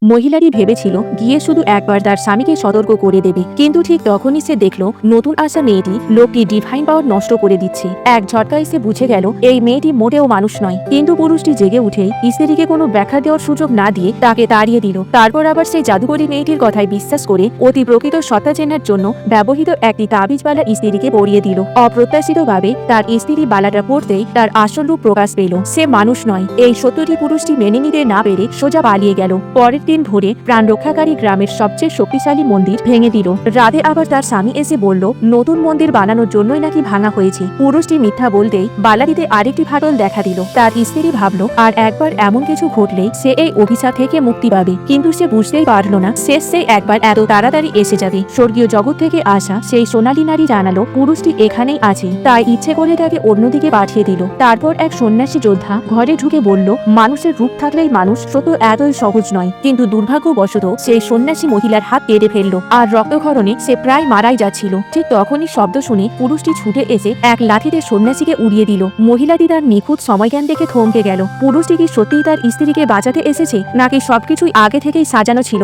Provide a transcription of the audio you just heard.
মহিলাটি ভেবেছিল গিয়ে শুধু একবার তার স্বামীকে সতর্ক করে দেবে, কিন্তু ঠিক তখনই সে দেখল নতুন আসা মেয়েটি লোকটি ডিভাইন পাওয়ার নষ্ট করে দিচ্ছে। এক ঝটকায় সে বুঝে গেল এই মেয়েটি মোটেও মানুষ নয়। কিন্তু পুরুষটি জেগে উঠেই স্ত্রীকে কোনো ব্যাখ্যা দেওয়ার সুযোগ না দিয়ে তাকে তাড়িয়ে দিল। তারপর আবার সেই জাদুকরী মেয়েটির কথায় বিশ্বাস করে অতি প্রকৃত সত্তা চেনার জন্য ব্যবহৃত একটি তাবিজবালা স্ত্রীকে পরিয়ে দিল। অপ্রত্যাশিতভাবে তার স্ত্রী বালাটা পড়তেই তার আসল রূপ প্রকাশ পেল। সে মানুষ নয়। এই সত্যটি পুরুষটি মেনে নিতে না পেরে সোজা পালিয়ে গেল। পরের দিন ভোরে প্রাণ রক্ষাকারী গ্রামের সবচেয়ে শক্তিশালী মন্দির ভেঙে দিল। রাতে আবার তার স্বামী এসে বলল নতুন মন্দির বানানোর জন্যই নাকি ভাঙা হয়েছে। পুরুষটি মিথ্যা বলতেই বালাটিতে আরেকটি ফাটল দেখা দিল। তার স্ত্রী ভাবল আর একবার এমন কিছু ঘটলেই সে এই অভিশাপ থেকে মুক্তি পাবে, কিন্তু সে বুঝতেই পারল না শেষ সে একবার এত তাড়াতাড়ি এসে যাবে। স্বর্গীয় জগৎ থেকে আসা সেই সোনালী নারী জানালো পুরুষটি এখানেই আছে, তাই ইচ্ছে করে তাকে অন্যদিকে পাঠিয়ে দিল। তারপর এক সন্ন্যাসী যোদ্ধা ঘরে ঢুকে বলল মানুষের রূপ থাকলেই মানুষ সত্য এতই সহজ নয়। কিন্তু দুর্ভাগ্যবশত সেই সন্ন্যাসী মহিলার হাত কেটে ফেলল আর রক্তক্ষরণে সে প্রায় মারাই যাচ্ছিল। ঠিক তখনই শব্দ শুনে পুরুষটি ছুটে এসে এক লাঠিতে সন্ন্যাসীকে উড়িয়ে দিল। মহিলাটি তার নিখুঁত সময়জ্ঞান দেখে থমকে গেল। পুরুষটি কি সত্যিই তার স্ত্রীকে বাঁচাতে এসেছে, নাকি সবকিছুই আগে থেকেই সাজানো ছিল?